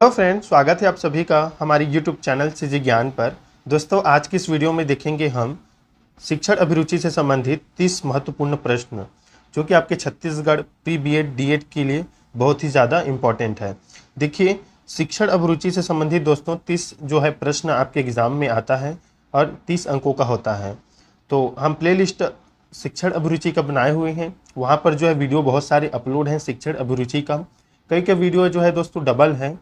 Hello friend, स्वागत है आप सभी का हमारे यूट्यूब चैनल सीजी ज्ञान पर। दोस्तों, आज की इस वीडियो में देखेंगे हम शिक्षण अभिरुचि से संबंधित 30 महत्वपूर्ण प्रश्न, जो कि आपके छत्तीसगढ़ प्री बीएड डीएड के लिए बहुत ही ज़्यादा इम्पॉर्टेंट है। देखिए, शिक्षण अभिरुचि से संबंधित दोस्तों 30 जो है प्रश्न आपके एग्ज़ाम में आता है और 30 अंकों का होता है। तो हम प्लेलिस्ट शिक्षण अभिरुचि का बनाए हुए हैं, वहाँ पर जो है वीडियो बहुत सारे अपलोड हैं शिक्षण अभिरुचि का। कई वीडियो जो है दोस्तों डबल हैं,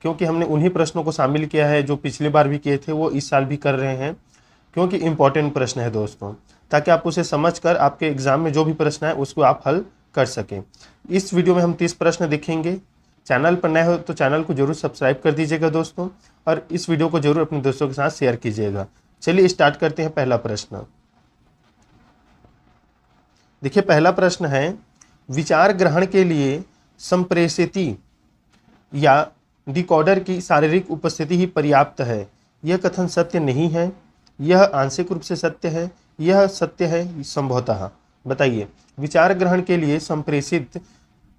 क्योंकि हमने उन्हीं प्रश्नों को शामिल किया है जो पिछली बार भी किए थे, वो इस साल भी कर रहे हैं, क्योंकि इम्पॉर्टेंट प्रश्न है दोस्तों, ताकि आप उसे समझकर आपके एग्जाम में जो भी प्रश्न है उसको आप हल कर सकें। इस वीडियो में हम 30 प्रश्न देखेंगे। चैनल पर नए हो तो चैनल को जरूर सब्सक्राइब कर दीजिएगा दोस्तों, और इस वीडियो को जरूर अपने दोस्तों के साथ शेयर कीजिएगा। चलिए स्टार्ट करते हैं। पहला प्रश्न देखिए, पहला प्रश्न है, विचार ग्रहण के लिए संप्रेषिती या डिकोडर की शारीरिक उपस्थिति ही पर्याप्त है। यह कथन सत्य नहीं है, यह आंशिक रूप से सत्य है, यह सत्य है संभवतः। बताइए, विचार ग्रहण के लिए संप्रेषित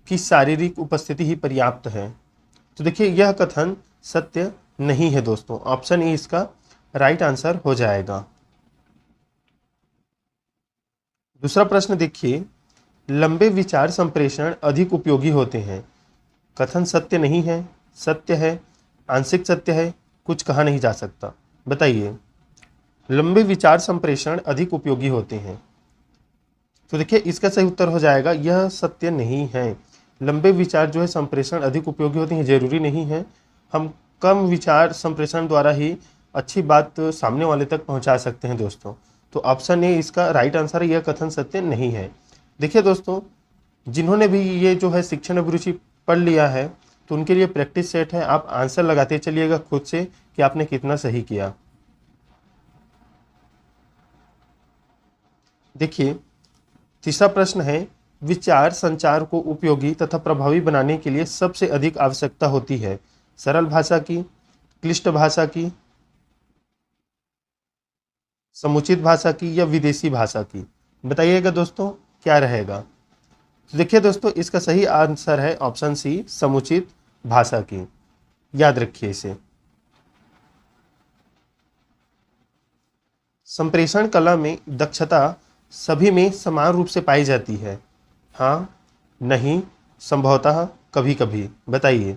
की शारीरिक उपस्थिति ही पर्याप्त है। तो देखिए, यह कथन सत्य नहीं है दोस्तों। ऑप्शन ए इसका राइट आंसर हो जाएगा। दूसरा प्रश्न देखिए, लंबे विचार संप्रेषण अधिक उपयोगी होते हैं। कथन सत्य नहीं है, सत्य है, आंशिक सत्य है, कुछ कहा नहीं जा सकता। बताइए, लंबे विचार संप्रेषण अधिक उपयोगी होते हैं। तो देखिए, इसका सही उत्तर हो जाएगा, यह सत्य नहीं है। लंबे विचार जो है संप्रेषण अधिक उपयोगी होते हैं, जरूरी नहीं है। हम कम विचार संप्रेषण द्वारा ही अच्छी बात सामने वाले तक पहुंचा सकते हैं दोस्तों। तो ऑप्शन ए इसका राइट आंसर है, यह कथन सत्य नहीं है। देखिए दोस्तों, जिन्होंने भी ये जो है शिक्षण अभिरुचि पढ़ लिया है, तो उनके लिए प्रैक्टिस सेट है। आप आंसर लगाते चलिएगा खुद से कि आपने कितना सही किया। देखिए, तीसरा प्रश्न है, विचार संचार को उपयोगी तथा प्रभावी बनाने के लिए सबसे अधिक आवश्यकता होती है। सरल भाषा की, क्लिष्ट भाषा की, समुचित भाषा की या विदेशी भाषा की। बताइएगा दोस्तों, क्या रहेगा। तो देखिए दोस्तों, इसका सही आंसर है ऑप्शन सी, समुचित भाषा की। याद रखिए इसे। संप्रेषण कला में दक्षता सभी में समान रूप से पाई जाती है। हाँ, नहीं, संभवतः, कभी कभी। बताइए,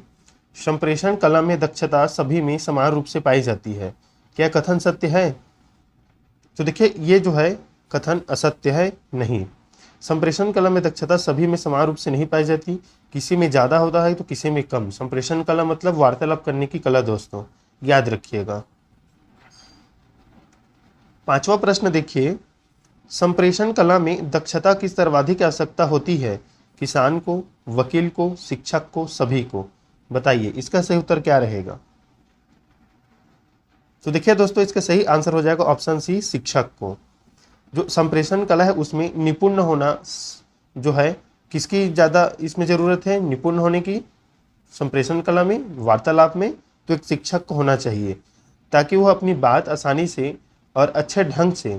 संप्रेषण कला में दक्षता सभी में समान रूप से पाई जाती है, क्या कथन सत्य है? तो देखिए, ये जो है कथन असत्य है। नहीं, संप्रेषण कला में दक्षता सभी में समान रूप से नहीं पाई जाती, किसी में ज़्यादा होता है तो किसी में कम। संप्रेषण कला मतलब वार्तालाप करने की कला दोस्तों, याद रखिएगा। पांचवा प्रश्न देखिए, संप्रेषण कला में दक्षता की सर्वाधिक आवश्यकता होती है। किसान को, वकील को, शिक्षक को, सभी को। बताइए, इसका सही उत्तर क्या रहेगा। तो देखिए दोस्तों, इसका सही आंसर हो जाएगा ऑप्शन सी, शिक्षक को। जो संप्रेषण कला है उसमें निपुण होना जो है, किसकी ज़्यादा इसमें ज़रूरत है निपुण होने की? संप्रेषण कला में, वार्तालाप में, तो एक शिक्षक को होना चाहिए, ताकि वह अपनी बात आसानी से और अच्छे ढंग से,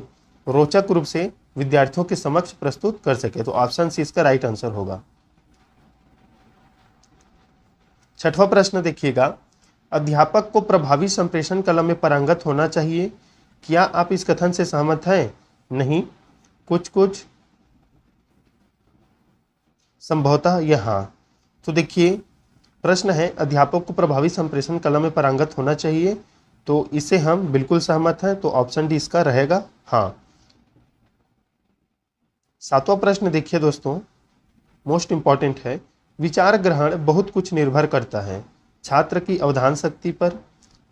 रोचक रूप से विद्यार्थियों के समक्ष प्रस्तुत कर सके। तो ऑप्शन सी इसका राइट आंसर होगा। छठवां प्रश्न देखिएगा, अध्यापक को प्रभावी संप्रेषण कला में पारंगत होना चाहिए। क्या आप इस कथन से सहमत हैं? नहीं, कुछ कुछ, संभवतः या हाँ। तो देखिए, प्रश्न है, अध्यापक को प्रभावी संप्रेषण कला में पारंगत होना चाहिए, तो इससे हम बिल्कुल सहमत हैं। तो ऑप्शन डी इसका रहेगा हाँ। सातवां प्रश्न देखिए दोस्तों, मोस्ट इंपॉर्टेंट है, विचार ग्रहण बहुत कुछ निर्भर करता है। छात्र की अवधान शक्ति पर,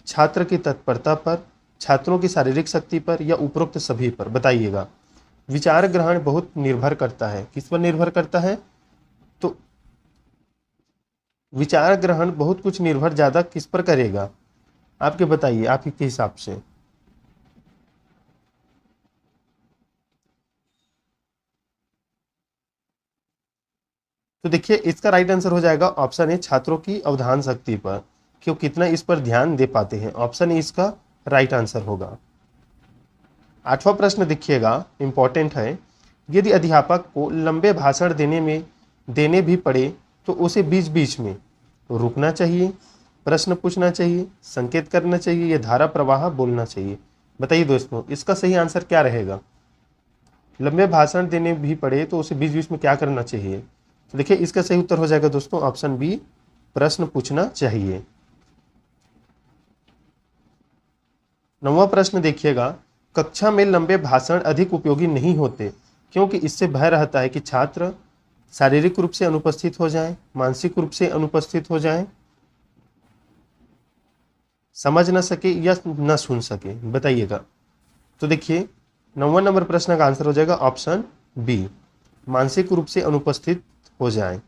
छात्र की तत्परता पर, छात्रों की शारीरिक शक्ति पर, या उपरोक्त सभी पर। बताइएगा, विचार ग्रहण बहुत निर्भर करता है, किस पर निर्भर करता है? तो विचार ग्रहण बहुत कुछ निर्भर ज़्यादा किस पर करेगा, आपके बताइए, आप ही के हिसाब से। तो देखिए, इसका राइट आंसर हो जाएगा ऑप्शन ए, छात्रों की अवधान शक्ति पर, कि वो कितना इस पर ध्यान दे पाते हैं। ऑप्शन ए इसका राइट आंसर होगा। आठवां प्रश्न देखिएगा, इंपॉर्टेंट है, यदि अध्यापक को लंबे भाषण देने भी पड़े तो उसे बीच बीच में रुकना चाहिए, प्रश्न पूछना चाहिए, संकेत करना चाहिए या धारा प्रवाह बोलना चाहिए? बताइए दोस्तों, इसका सही आंसर क्या रहेगा? लंबे भाषण देने भी पड़े तो उसे बीच बीच में क्या करना चाहिए? तो देखिए इसका सही उत्तर हो जाएगा दोस्तों ऑप्शन बी, प्रश्न पूछना चाहिए। 9वां प्रश्न देखिएगा, कक्षा में लंबे भाषण अधिक उपयोगी नहीं होते क्योंकि इससे भय रहता है कि छात्र शारीरिक रूप से अनुपस्थित हो जाएं, मानसिक रूप से अनुपस्थित हो जाएं, समझ न सके या न सुन सके। बताइएगा। तो देखिए 9वां नंबर प्रश्न का आंसर हो जाएगा ऑप्शन बी, मानसिक रूप से अनुपस्थित हो जाएं।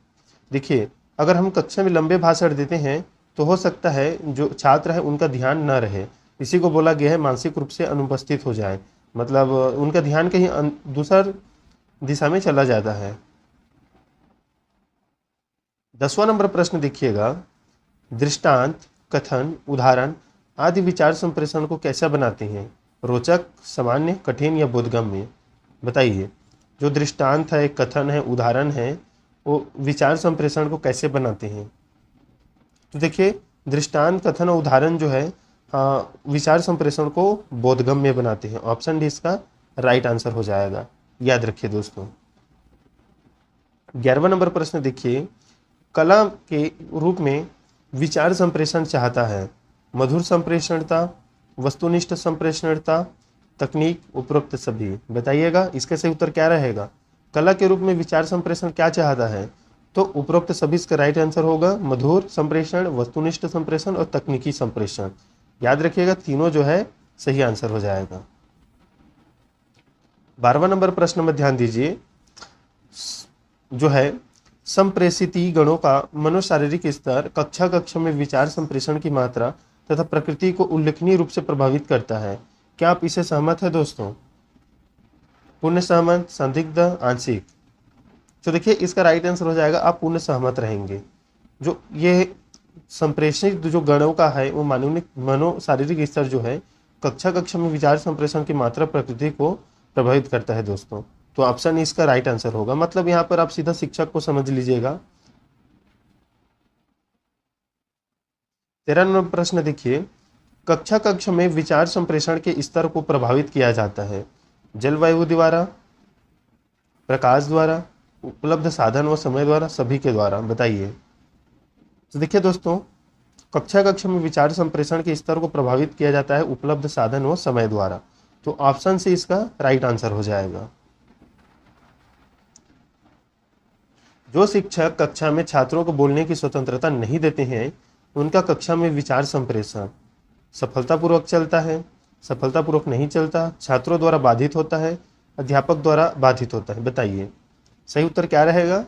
देखिए अगर हम कक्षा में लंबे भाषण देते हैं तो हो सकता है जो छात्र है उनका ध्यान न रहे, इसी को बोला गया है मानसिक रूप से अनुपस्थित हो जाए, मतलब उनका ध्यान कहीं दूसर दिशा में चला जाता है। 10वां नंबर प्रश्न देखिएगा, दृष्टांत, कथन, उदाहरण आदि विचार संप्रेषण को कैसा बनाते हैं? रोचक, सामान्य, कठिन या बोधगम्य? बताइए। जो दृष्टांत है, कथन है, उदाहरण है, वो विचार संप्रेषण को कैसे बनाते हैं? तो देखिए दृष्टांत, कथन और उदाहरण जो है विचार संप्रेषण को बोधगम्य बनाते हैं। ऑप्शन डी इसका राइट आंसर हो जाएगा, याद रखिए दोस्तों। 11वां नंबर प्रश्न देखिए, कला के रूप में विचार संप्रेषण चाहता है, मधुर संप्रेषणता, वस्तुनिष्ठ संप्रेषणता, तकनीक, उपरोक्त सभी? बताइएगा इसका सही उत्तर क्या रहेगा? कला के रूप में विचार संप्रेषण क्या चाहता है? तो उपरोक्त सभी इसका राइट आंसर होगा, मधुर संप्रेषण, वस्तुनिष्ठ संप्रेषण और तकनीकी संप्रेषण। याद रखिएगा तीनों जो है सही आंसर हो जाएगा। 12वां नंबर प्रश्न में ध्यान दीजिए, जो है संप्रेषिती गणों का मनोशारीरिक स्तर कक्षा कक्षा में विचार संप्रेषण की मात्रा तथा प्रकृति को उल्लेखनीय रूप से प्रभावित करता है। क्या आप इसे सहमत है दोस्तों? पूर्ण सहमत, संदिग्ध, आंशिक? तो देखिए इसका राइट आंसर हो जाएगा आप पूर्ण सहमत रहेंगे। जो ये संप्रेषित जो गणों का है वो मनो शारीरिक स्तर जो है कक्षा कक्षा में विचार संप्रेषण की मात्रा प्रकृति को प्रभावित करता है दोस्तों। तो ऑप्शन इसका राइट आंसर होगा, मतलब यहाँ पर आप सीधा शिक्षक को समझ लीजिएगा। 13वां नंबर प्रश्न देखिए, कक्षा कक्षा में विचार संप्रेषण के स्तर को प्रभावित किया जाता है जलवायु द्वारा, प्रकाश द्वारा, उपलब्ध साधन व समय द्वारा, सभी के द्वारा? बताइए। तो देखिए दोस्तों, कक्षा कक्षा में विचार संप्रेषण के स्तर को प्रभावित किया जाता है उपलब्ध साधन व समय द्वारा। तो ऑप्शन से इसका राइट आंसर हो जाएगा। जो शिक्षक कक्षा में छात्रों को बोलने की स्वतंत्रता नहीं देते हैं उनका कक्षा में विचार संप्रेषण सफलतापूर्वक चलता है, सफलतापूर्वक नहीं चलता, छात्रों द्वारा बाधित होता है, अध्यापक द्वारा बाधित होता है? बताइए सही उत्तर क्या रहेगा?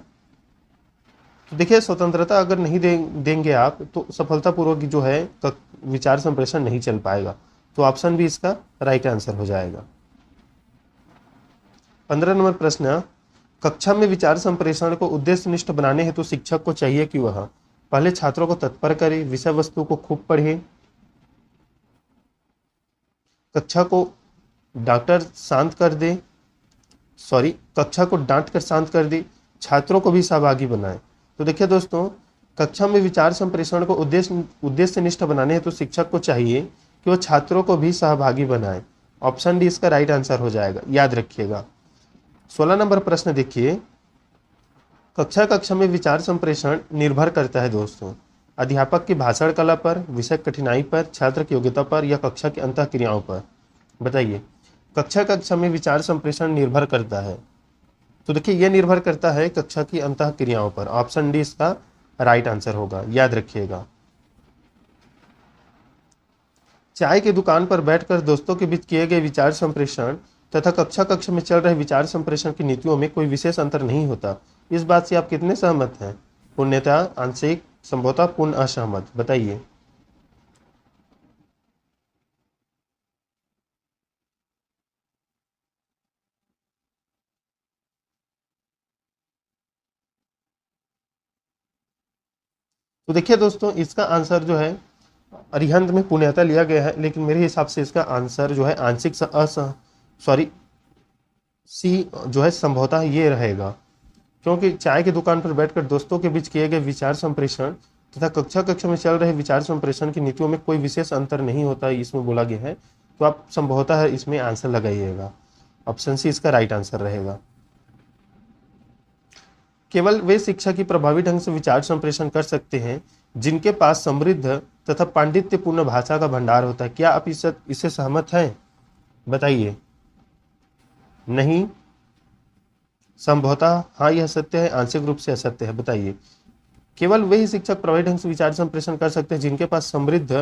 तो देखिए स्वतंत्रता अगर नहीं देंगे आप तो सफलतापूर्वक जो है विचार संप्रेषण नहीं चल पाएगा। तो ऑप्शन भी इसका राइट आंसर हो जाएगा। 15 नंबर प्रश्न, कक्षा में विचार संप्रेषण को उद्देश्यनिष्ठ बनाने हेतु शिक्षक को चाहिए कि वह पहले छात्रों को तत्पर करे, विषय वस्तु को खूब पढ़े, कक्षा को डांट कर शांत कर दे, छात्रों को भी सहभागी बनाए? तो देखिए दोस्तों, कक्षा में विचार संप्रेषण को उद्देश्यनिष्ठ बनाने हेतु शिक्षक को चाहिए कि वह छात्रों को भी सहभागी बनाए। ऑप्शन डी इसका राइट आंसर हो जाएगा, याद रखिएगा। 16 नंबर प्रश्न देखिए, कक्षा कक्षा में विचार संप्रेषण निर्भर करता है दोस्तों अध्यापक की भाषण कला पर, विषय कठिनाई पर, छात्र की योग्यता पर या कक्षा की अंतः क्रियाओं पर? बताइए। कक्षा कक्षा में विचार संप्रेषण निर्भर करता है, तो देखिए यह निर्भर करता है कक्षा की अंतः क्रियाओं पर। ऑप्शन डी इसका राइट आंसर होगा, याद रखिएगा। चाय की दुकान पर बैठकर दोस्तों के बीच किए गए विचार संप्रेषण तथा कक्षा कक्षा में चल रहे विचार संप्रेषण की नीतियों में कोई विशेष अंतर नहीं होता। इस बात से आप कितने सहमत हैं? पूर्णतः, आंशिक, संभवतः, पूर्ण असहमत? बताइए। तो देखिए दोस्तों, इसका आंसर जो है अरिहंत में पूर्णतः लिया गया है, लेकिन मेरे हिसाब से इसका आंसर जो है आंशिक सी जो है संभवतः ये रहेगा, क्योंकि चाय की दुकान पर बैठकर दोस्तों के बीच किए गए विचार संप्रेषण तथा कक्षा कक्षा में चल रहे विचार संप्रेषण की नीतियों में कोई विशेष अंतर नहीं होता है, इसमें बोला गया है। तो आप संभवतः इसमें आंसर लगाइएगा, ऑप्शन सी इसका राइट आंसर रहेगा। केवल वे शिक्षा की प्रभावी ढंग से विचार संप्रेषण कर सकते हैं जिनके पास समृद्ध तथा पांडित्यपूर्ण भाषा का भंडार होता है। क्या आप इससे सहमत हैं? बताइए। नहीं, संभवतः हाँ, यह सत्य है, आंशिक रूप से असत्य है। बताइए। केवल वे ही शिक्षक प्रभावी ढंग से विचार संप्रेषण कर सकते हैं जिनके पास समृद्ध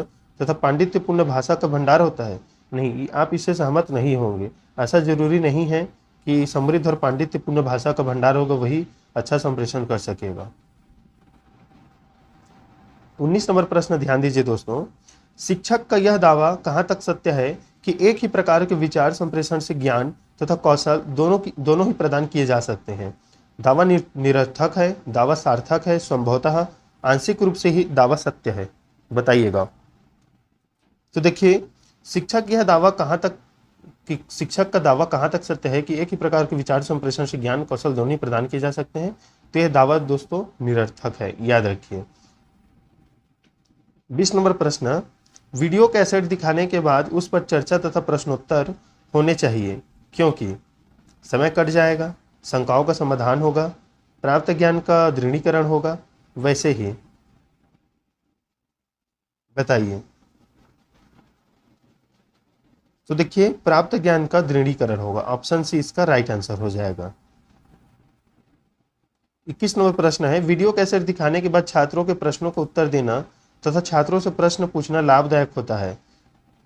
तथा पांडित्यपूर्ण भाषा का भंडार होता है। नहीं, आप इससे सहमत नहीं होंगे। ऐसा जरूरी नहीं है कि समृद्ध और पांडित्यपूर्ण भाषा का भंडार होगा वही अच्छा संप्रेषण कर सकेगा। 19 नंबर प्रश्न ध्यान दीजिए दोस्तों। शिक्षक का यह दावा कहाँ तक सत्य है कि एक ही प्रकार के विचार संप्रेषण से ज्ञान तथा कौशल दोनों ही प्रदान किए जा सकते हैं? दावा निरर्थक है, दावा सार्थक है, संभवतः आंशिक रूप से ही दावा सत्य है। बताइएगा। तो देखिए, शिक्षक का दावा कहाँ तक सत्य है कि एक ही प्रकार के विचार संप्रेषण से ज्ञान कौशल दोनों ही प्रदान किए जा सकते हैं? तो यह दावा दोस्तों निरर्थक है, याद रखिए। 20 नंबर प्रश्न। वीडियो कैसेट दिखाने के बाद उस पर चर्चा तथा प्रश्नोत्तर होने चाहिए क्योंकि समय कट जाएगा, शंकाओं का समाधान होगा, प्राप्त ज्ञान का दृढ़ीकरण होगा, वैसे ही। बताइए। तो देखिए, प्राप्त ज्ञान का दृढ़ीकरण होगा, ऑप्शन सी इसका राइट आंसर हो जाएगा। 21 नंबर प्रश्न है। वीडियो कैसेट दिखाने के बाद छात्रों के प्रश्नों का उत्तर देना तथा छात्रों से प्रश्न पूछना लाभदायक होता है?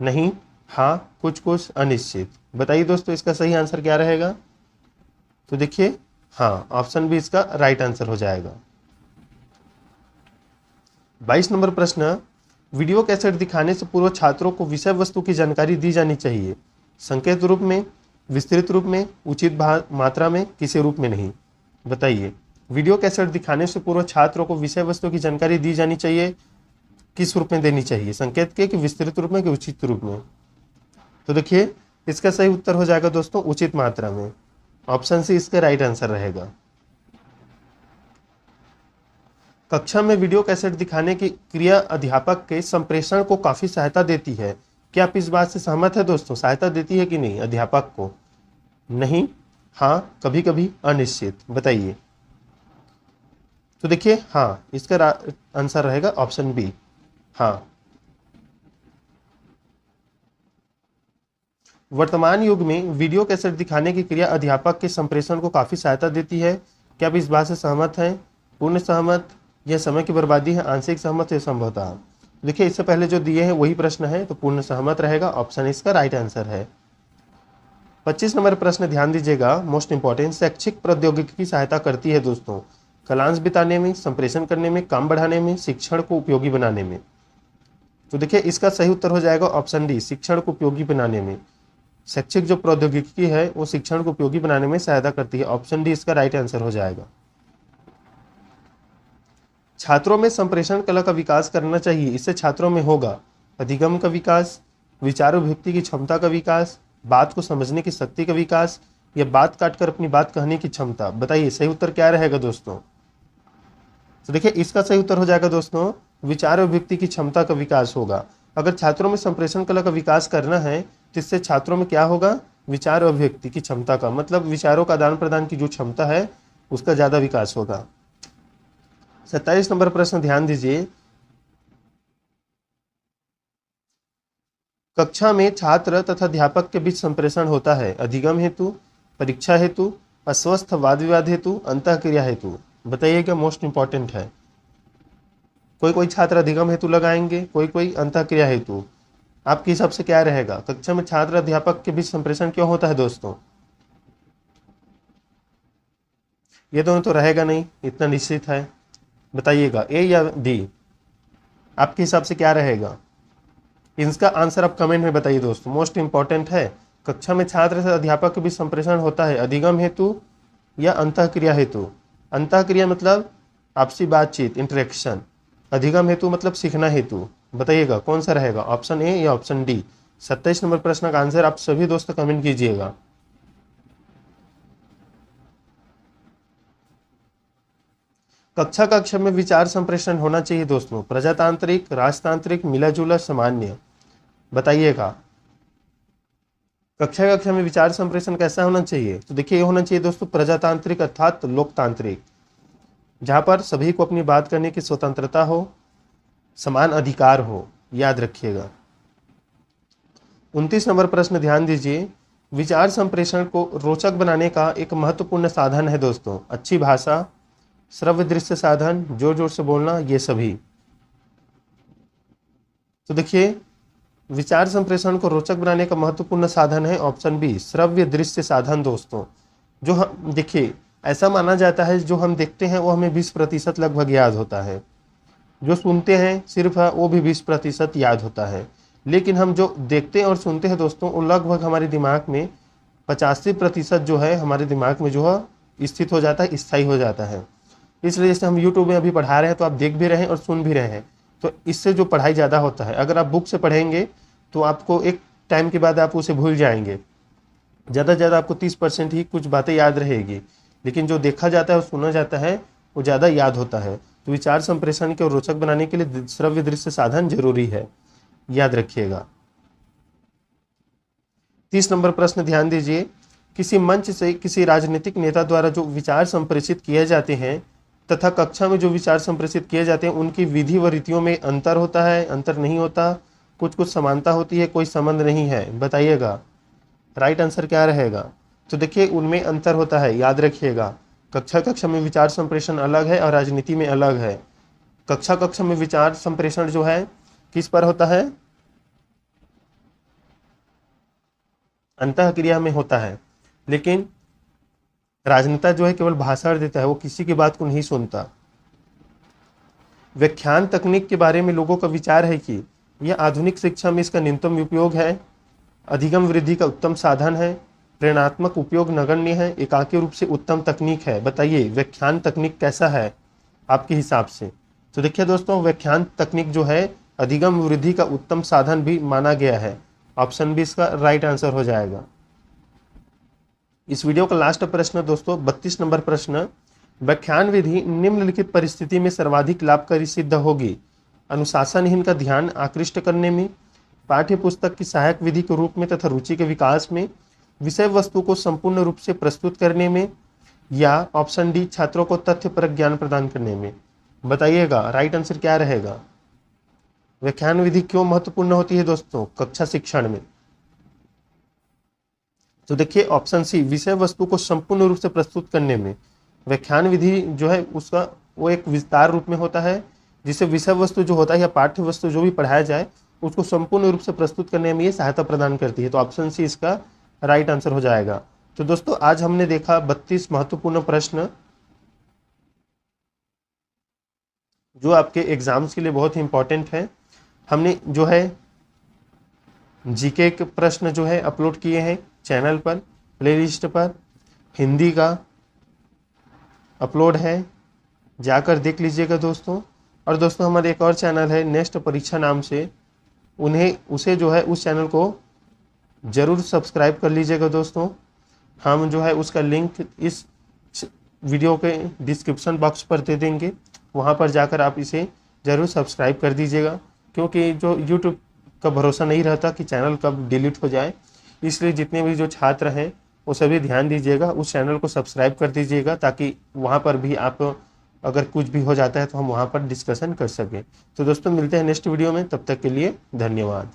नहीं, हाँ, कुछ कुछ, अनिश्चित। बताइए दोस्तों, इसका सही आंसर क्या रहेगा? तो देखिए, हाँ, ऑप्शन बी इसका राइट आंसर हो जाएगा। 22 नंबर प्रश्न। वीडियो कैसेट दिखाने से पूर्व छात्रों को विषय वस्तु की जानकारी दी जानी चाहिए, संकेत रूप में, विस्तृत रूप में, उचित मात्रा में, किसी रूप में नहीं? बताइए। वीडियो कैसेट दिखाने से पूर्व छात्रों को विषय वस्तु की जानकारी दी जानी चाहिए, किस रूप में देनी चाहिए? संकेत के, कि विस्तृत रूप में, कि उचित रूप में? तो देखिए, इसका सही उत्तर हो जाएगा दोस्तों उचित मात्रा में, ऑप्शन सी इसका राइट आंसर रहेगा। कक्षा में वीडियो कैसेट दिखाने की क्रिया अध्यापक के संप्रेषण को काफी सहायता देती है। क्या आप इस बात से सहमत है दोस्तों? सहायता देती है कि नहीं अध्यापक को? नहीं, हाँ, कभी कभी, अनिश्चित। बताइए। तो देखिए, हाँ, इसका आंसर रहेगा ऑप्शन बी, हाँ। वर्तमान युग में वीडियो कैसेट दिखाने की क्रिया अध्यापक के संप्रेषण को काफी सहायता देती है। क्या आप इस बात से सहमत हैं? पूर्ण सहमत, यह समय की बर्बादी है, आंशिक सहमत, या संभवतः? देखिए, इससे पहले जो दिए हैं वही प्रश्न है, तो पूर्ण सहमत रहेगा, ऑप्शन इसका राइट आंसर है। 25 नंबर प्रश्न ध्यान दीजिएगा, मोस्ट इंपॉर्टेंट। शैक्षिक प्रौद्योगिकी की सहायता करती है दोस्तों कलांश बिताने में, संप्रेषण करने में, काम बढ़ाने में, शिक्षण को उपयोगी बनाने में। तो देखिए, इसका सही उत्तर हो जाएगा ऑप्शन डी, शिक्षण को उपयोगी बनाने में। शैक्षिक जो प्रौद्योगिकी है वो शिक्षण को उपयोगी बनाने में सहायता करती है, ऑप्शन डी इसका राइट आंसर हो जाएगा। छात्रों में संप्रेषण कला का विकास करना चाहिए, इससे छात्रों में होगा अधिगम का विकास, विचार अभिव्यक्ति की क्षमता का विकास, बात को समझने की शक्ति का विकास, या बात काटकर अपनी बात कहने की क्षमता। बताइए, सही उत्तर क्या रहेगा दोस्तों? तो देखिए, इसका सही उत्तर हो जाएगा दोस्तों विचार अभिव्यक्ति की क्षमता का विकास होगा। अगर छात्रों में संप्रेषण कला का विकास करना है तो इससे छात्रों में क्या होगा? विचार अभिव्यक्ति की क्षमता का, मतलब विचारों का आदान प्रदान की जो क्षमता है उसका ज्यादा विकास होगा। 27 नंबर प्रश्न ध्यान दीजिए। कक्षा में छात्र तथा अध्यापक के बीच संप्रेषण होता है अधिगम हेतु, परीक्षा हेतु, अस्वस्थ वाद विवाद हेतु, अंतःक्रिया हेतु। बताइएगा, मोस्ट इंपॉर्टेंट है। कोई कोई छात्र अधिगम हेतु लगाएंगे, कोई कोई अंतःक्रिया हेतु। आपके हिसाब से क्या रहेगा? कक्षा में छात्र अध्यापक के बीच संप्रेषण क्यों होता है दोस्तों? ये दोनों तो रहेगा नहीं, इतना निश्चित है। बताइएगा, ए या डी, आपके हिसाब से क्या रहेगा? इसका आंसर आप कमेंट में बताइए दोस्तों, मोस्ट इंपॉर्टेंट है। कक्षा में छात्र से अध्यापक के बीच संप्रेषण होता है अधिगम हेतु या अंतःक्रिया हेतु? अंतःक्रिया मतलब आपसी बातचीत, इंटरेक्शन। अधिगम हेतु मतलब सीखना हेतु। बताइएगा कौन सा रहेगा, ऑप्शन ए या ऑप्शन डी? 27 नंबर प्रश्न का आंसर आप सभी दोस्तों कमेंट कीजिएगा। कक्षा कक्षा में विचार संप्रेषण होना चाहिए दोस्तों, प्रजातांत्रिक, राजतांत्रिक, मिला जुला, सामान्य, बताइएगा। कक्षा कक्षा में विचार संप्रेषण कैसा होना चाहिए? तो देखिए ये होना चाहिए दोस्तों प्रजातांत्रिक अर्थात लोकतांत्रिक, जहां पर सभी को अपनी बात करने की स्वतंत्रता हो, समान अधिकार हो, याद रखिएगा। 29 नंबर प्रश्न ध्यान दीजिए, विचार संप्रेषण को रोचक बनाने का एक महत्वपूर्ण साधन है दोस्तों अच्छी भाषा, श्रव्य दृश्य साधन, जोर जोर से बोलना, ये सभी। तो देखिए विचार संप्रेषण को रोचक बनाने का महत्वपूर्ण साधन है ऑप्शन बी, श्रव्य दृश्य साधन दोस्तों। जो हम देखिए ऐसा माना जाता है जो हम देखते हैं वो हमें 20% लगभग याद होता है, जो सुनते हैं सिर्फ वो भी 20% याद होता है, लेकिन हम जो देखते और सुनते हैं दोस्तों वो लगभग हमारे दिमाग में 85% जो है हमारे दिमाग में जो है स्थित हो जाता है, स्थायी हो जाता है। इसलिए जैसे हम यूट्यूब में अभी पढ़ा रहे हैं तो आप देख भी रहे हैं और सुन भी रहे हैं, तो इससे जो पढ़ाई ज़्यादा होता है। अगर आप बुक से पढ़ेंगे तो आपको एक टाइम के बाद आप उसे भूल जाएंगे, ज़्यादा से ज़्यादा आपको 30% ही कुछ बातें याद रहेगी, लेकिन जो देखा जाता है और सुना जाता है वो ज़्यादा याद होता है। तो विचार संप्रेषण के रोचक बनाने के लिए श्रव्य दृश्य साधन जरूरी है, याद रखिएगा। 30 नंबर प्रश्न ध्यान दीजिए, किसी मंच से किसी राजनीतिक नेता द्वारा जो विचार संप्रेषित किए जाते हैं तथा कक्षा में जो विचार संप्रेषित किए जाते हैं उनकी विधि व रीतियों में अंतर होता है, अंतर नहीं होता, कुछ कुछ समानता होती है, कोई संबंध नहीं है, बताइएगा राइट आंसर क्या रहेगा? तो देखिए उनमें अंतर होता है, याद रखिएगा। कक्षा कक्षा में विचार संप्रेषण अलग है और राजनीति में अलग है। कक्षा कक्षा में विचार संप्रेषण जो है किस पर होता है? अंतःक्रिया में होता है, लेकिन राजनेता जो है केवल भाषण देता है, वो किसी की बात को नहीं सुनता। व्याख्यान तकनीक के बारे में लोगों का विचार है कि यह आधुनिक शिक्षा में इसका न्यूनतम उपयोग है, अधिगम वृद्धि का उत्तम साधन है, प्रेरणात्मक उपयोग नगण्य है, एकाकी रूप से उत्तम तकनीक है। बताइए व्याख्यान तकनीक कैसा है आपके हिसाब से? तो देखिए दोस्तों व्याख्यान तकनीक जो है अधिगम वृद्धि का उत्तम साधन भी माना गया है, ऑप्शन बी इसका राइट आंसर हो जाएगा। इस वीडियो का लास्ट प्रश्न दोस्तों 32 नंबर प्रश्न, व्याख्यान विधि निम्नलिखित परिस्थिति में सर्वाधिक लाभकारी सिद्ध होगी? अनुशासनहीन का ध्यान आकृष्ट करने में, पाठ्य पुस्तक की सहायक विधि के रूप में तथा रुचि के विकास में, विषय वस्तु को संपूर्ण रूप से प्रस्तुत करने में, या ऑप्शन डी छात्रों को तथ्यपरक ज्ञान प्रदान करने में? बताइएगा राइट आंसर क्या रहेगा? व्याख्यान विधि क्यों महत्वपूर्ण होती है दोस्तों कक्षा शिक्षण में? तो देखिए ऑप्शन सी, विषय वस्तु को संपूर्ण रूप से प्रस्तुत करने में। व्याख्यान विधि जो है उसका वो एक विस्तार रूप में होता है, जिससे विषय वस्तु जो होता है या पाठ्य वस्तु जो भी पढ़ाया जाए उसको संपूर्ण रूप से प्रस्तुत करने में ये सहायता प्रदान करती है। तो ऑप्शन सी इसका राइट आंसर हो जाएगा। तो दोस्तों आज हमने देखा 32 महत्वपूर्ण प्रश्न जो आपके एग्जाम्स के लिए बहुत ही इंपॉर्टेंट है। हमने जो है जीके के प्रश्न जो है अपलोड किए हैं चैनल पर, प्लेलिस्ट पर, हिंदी का अपलोड है, जाकर देख लीजिएगा दोस्तों। और दोस्तों हमारे एक और चैनल है नेक्स्ट परीक्षा नाम से, उसे जो है उस चैनल को ज़रूर सब्सक्राइब कर लीजिएगा दोस्तों। हम जो है उसका लिंक इस वीडियो के डिस्क्रिप्शन बॉक्स पर दे देंगे, वहाँ पर जाकर आप इसे ज़रूर सब्सक्राइब कर दीजिएगा, क्योंकि जो यूट्यूब का भरोसा नहीं रहता कि चैनल कब डिलीट हो जाए, इसलिए जितने भी जो छात्र हैं वो सभी ध्यान दीजिएगा, उस चैनल को सब्सक्राइब कर दीजिएगा, ताकि वहाँ पर भी आप अगर कुछ भी हो जाता है तो हम वहाँ पर डिस्कशन कर सकें। तो दोस्तों मिलते हैं नेक्स्ट वीडियो में, तब तक के लिए धन्यवाद।